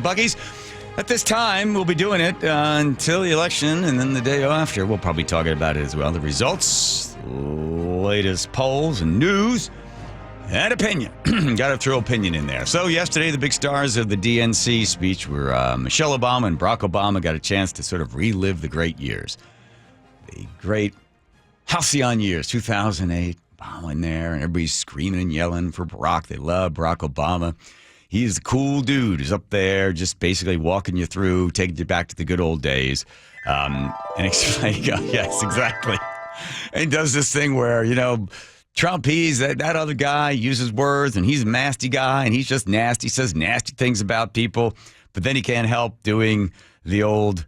Buggies, at this time, we'll be doing it until the election, and then the day after, we'll probably talk about it as well. The results, latest polls and news, and opinion. Got to throw opinion in there. So yesterday, the big stars of the DNC speech were Michelle Obama and Barack Obama. Got a chance to sort of relive the great years. The great halcyon years, 2008, Obama in there, and everybody's screaming and yelling for Barack. They love Barack Obama. He's the cool dude who's up there just basically walking you through, taking you back to the good old days. And explaining, yes, exactly. And he does this thing where, Trump, he's that other guy, uses words, and he's a nasty guy, and he's just nasty, says nasty things about people. But then he can't help doing the old,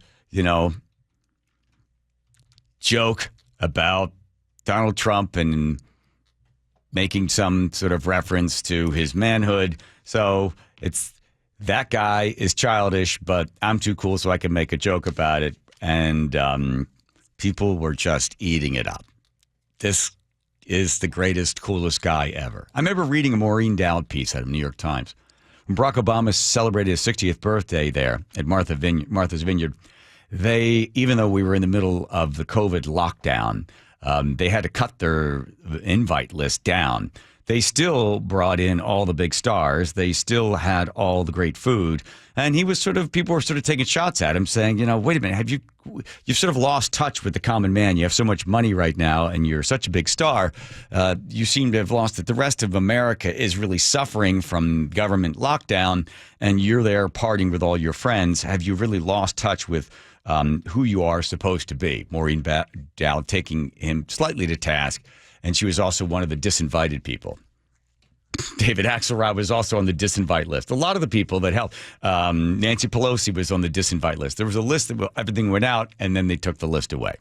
joke about Donald Trump and making some sort of reference to his manhood. So it's that guy is childish, but I'm too cool so I can make a joke about it. And people were just eating it up. This is the greatest, coolest guy ever. I remember reading a Maureen Dowd piece out of the New York Times. When Barack Obama celebrated his 60th birthday there at Martha's Vineyard, even though we were in the middle of the COVID lockdown, they had to cut their invite list down. They still brought in all the big stars. They still had all the great food. And people were sort of taking shots at him saying, wait a minute, you've sort of lost touch with the common man. You have so much money right now and you're such a big star. You seem to have lost it. The rest of America is really suffering from government lockdown and you're there partying with all your friends. Have you really lost touch with who you are supposed to be? Maureen Dowd taking him slightly to task. And she was also one of the disinvited people. David Axelrod was also on the disinvite list. A lot of the people that helped. Nancy Pelosi was on the disinvite list. There was a list that everything went out, and then they took the list away.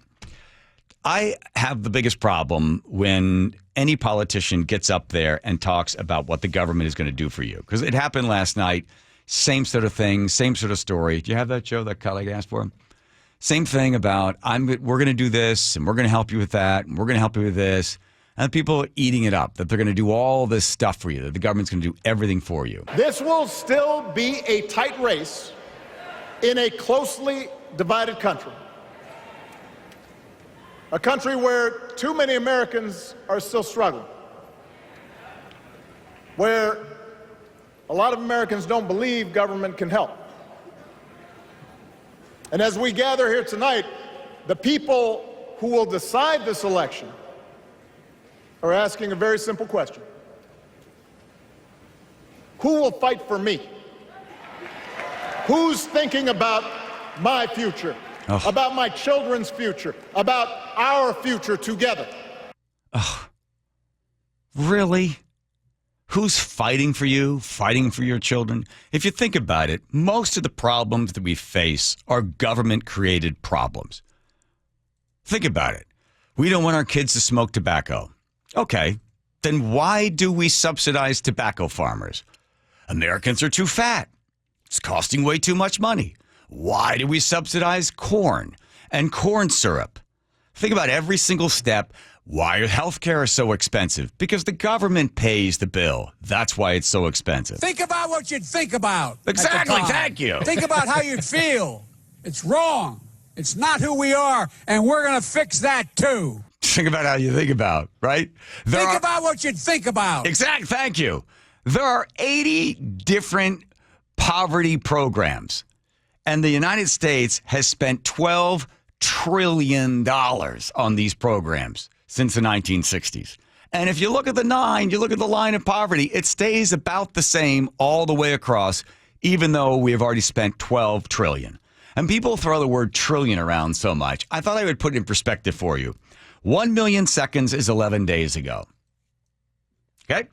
I have the biggest problem when any politician gets up there and talks about what the government is going to do for you. Because it happened last night. Same sort of thing, same sort of story. Do you have that, Joe, that colleague asked for? Same thing about, we're going to do this, and we're going to help you with that, and we're going to help you with this. And people are eating it up, that they're going to do all this stuff for you, that the government's going to do everything for you. This will still be a tight race in a closely divided country. A country where too many Americans are still struggling. Where a lot of Americans don't believe government can help. And as we gather here tonight, the people who will decide this election are asking a very simple question. Who will fight for me? Who's thinking about my future, about my children's future, about our future together? Really? Who's fighting for you, fighting for your children? If you think about it, most of the problems that we face are government-created problems. Think about it. We don't want our kids to smoke tobacco. Okay, then why do we subsidize tobacco farmers? Americans are too fat. It's costing way too much money. Why do we subsidize corn and corn syrup? Think about every single step. Why healthcare is so expensive? Because the government pays the bill. That's why it's so expensive. Think about what you'd think about. Exactly, thank you. Think about how you'd feel. It's wrong. It's not who we are, and we're going to fix that too. Think about how you think about, right? Think about what you'd think about. Exactly, thank you. There are 80 different poverty programs, and the United States has spent $12 trillion on these programs since the 1960s. And if you look at the line of poverty, it stays about the same all the way across, even though we have already spent $12 trillion. And people throw the word trillion around so much. I thought I would put it in perspective for you. 1 million seconds is 11 days ago. Okay?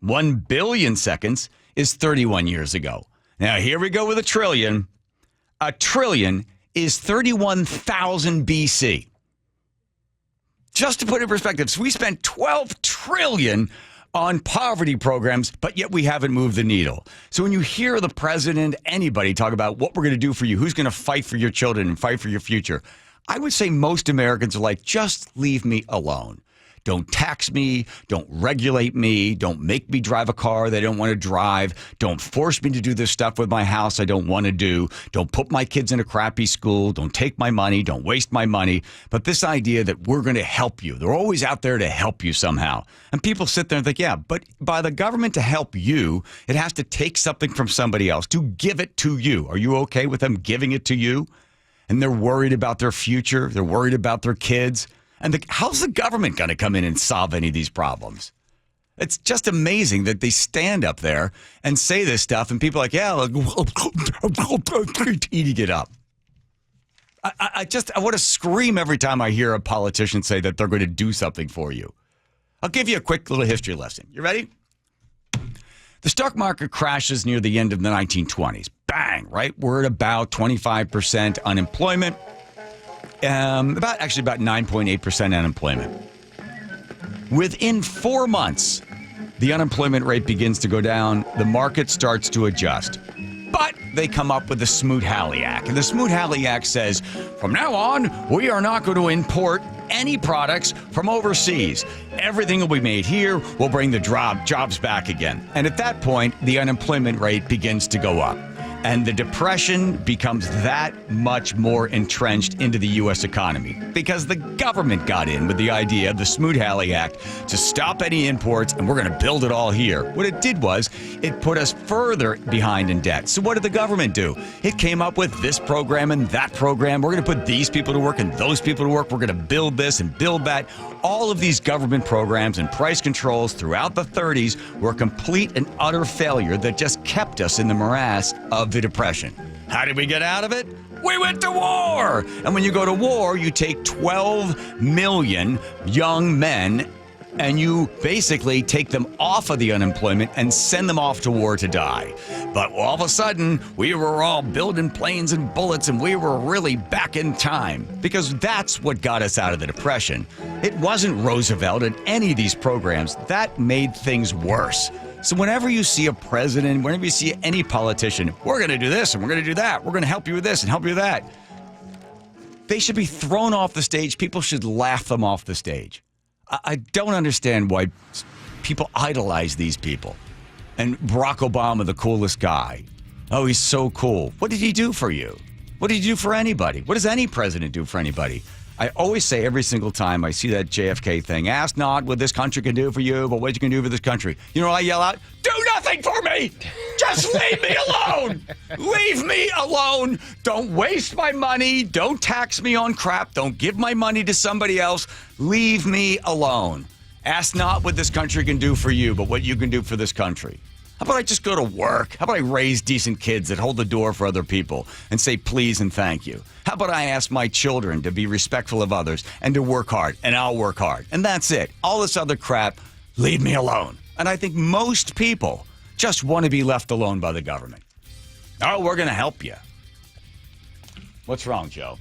1 billion seconds is 31 years ago. Now, here we go with a trillion. A trillion is 31,000 BC. Just to put it in perspective, so we spent $12 trillion on poverty programs, but yet we haven't moved the needle. So when you hear the president, anybody talk about what we're going to do for you, who's going to fight for your children and fight for your future, I would say most Americans are like, just leave me alone. Don't tax me. Don't regulate me. Don't make me drive a car that I don't want to drive. Don't force me to do this stuff with my house I don't want to do. Don't put my kids in a crappy school. Don't take my money. Don't waste my money. But this idea that we're going to help you, they're always out there to help you somehow. And people sit there and think, yeah, but by the government to help you, it has to take something from somebody else to give it to you. Are you okay with them giving it to you? And they're worried about their future. They're worried about their kids. And how's the government going to come in and solve any of these problems? It's just amazing that they stand up there and say this stuff, and people are like, yeah, like, eating it up. I want to scream every time I hear a politician say that they're going to do something for you. I'll give you a quick little history lesson. You ready? The stock market crashes near the end of the 1920s. Bang, right? We're at about 25% unemployment. About 9.8% unemployment. Within 4 months, the unemployment rate begins to go down. The market starts to adjust. But they come up with the Smoot-Hawley Act. And the Smoot-Hawley Act says, from now on, we are not going to import any products from overseas. Everything will be made here. We'll bring the jobs back again. And at that point, the unemployment rate begins to go up. And the depression becomes that much more entrenched into the U.S. economy because the government got in with the idea of the Smoot-Hawley Act to stop any imports, and we're going to build it all here. What it did was it put us further behind in debt. So what did the government do? It came up with this program and that program. We're going to put these people to work and those people to work. We're going to build this and build that. All of these government programs and price controls throughout the 30s were a complete and utter failure that just kept us in the morass of the Depression. How did we get out of it? We went to war. And when you go to war, you take 12 million young men and you basically take them off of the unemployment and send them off to war to die. But all of a sudden, we were all building planes and bullets, and we were really back in time because that's what got us out of the Depression. It wasn't Roosevelt and any of these programs. That made things worse. So whenever you see a president, whenever you see any politician, we're going to do this and we're going to do that. We're going to help you with this and help you with that. They should be thrown off the stage. People should laugh them off the stage. I don't understand why people idolize these people. And Barack Obama, the coolest guy. Oh, he's so cool. What did he do for you? What did he do for anybody? What does any president do for anybody? I always say every single time I see that JFK thing, ask not what this country can do for you, but what you can do for this country. You know what I yell out? Do nothing for me! Just leave me alone! Leave me alone! Don't waste my money. Don't tax me on crap. Don't give my money to somebody else. Leave me alone. Ask not what this country can do for you, but what you can do for this country. How about I just go to work? How about I raise decent kids that hold the door for other people and say please and thank you? How about I ask my children to be respectful of others and to work hard, and I'll work hard. And that's it. All this other crap, leave me alone. And I think most people just want to be left alone by the government. Oh, we're going to help you. What's wrong, Joe?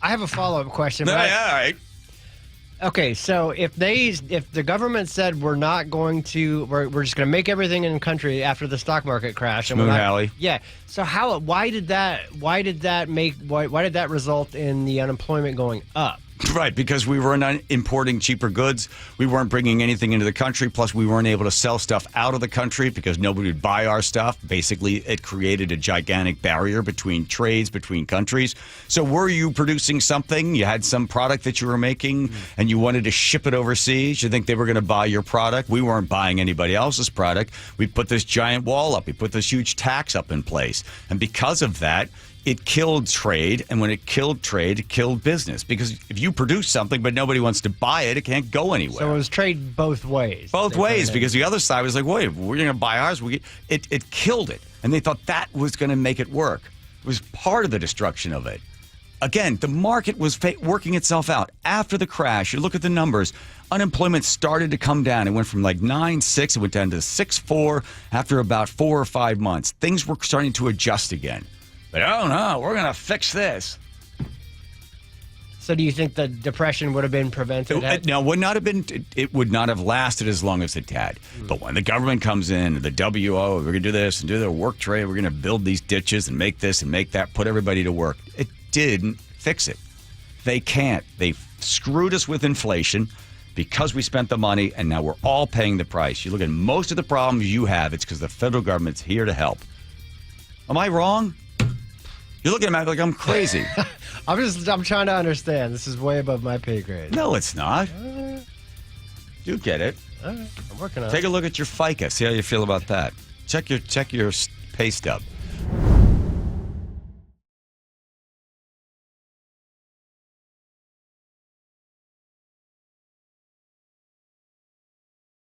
I have a follow-up question. All right. Okay, so if the government said we're just going to make everything in the country after the stock market crash, Smoot-Hawley. Yeah. So why did that result in the unemployment going up? Right, because we were not importing cheaper goods. We weren't bringing anything into the country. Plus, we weren't able to sell stuff out of the country because nobody would buy our stuff. Basically, it created a gigantic barrier between trades, between countries. So were you producing something? You had some product that you were making and you wanted to ship it overseas. You think they were going to buy your product? We weren't buying anybody else's product. We put this giant wall up. We put this huge tax up in place. And because of that, it killed trade, and when it killed trade, it killed business. Because if you produce something but nobody wants to buy it, it can't go anywhere. So it was trade both ways. Both ways, because the other side was like, wait, we're going to buy ours. It killed it, and they thought that was going to make it work. It was part of the destruction of it. Again, the market was working itself out. After the crash, you look at the numbers, unemployment started to come down. It went from like 9.6, it went down to 6.4 after about 4 or 5 months. Things were starting to adjust again. But oh no, we're going to fix this. So do you think the depression would have been prevented? No, it would not have lasted as long as it had. But when the government comes in, the WO, we're going to do this and do the work trade, we're going to build these ditches and make this and make that, put everybody to work. It didn't fix it. They can't. They screwed us with inflation. because we spent the money and now we're all paying the price. You look at most of the problems you have, it's because the federal government's here to help. Am I wrong? You're looking at me like I'm crazy. I'm trying to understand. This is way above my pay grade. No, it's not. You get it. All right, I'm working on it. Take a look at your FICA. See how you feel about that. Check your pay stub.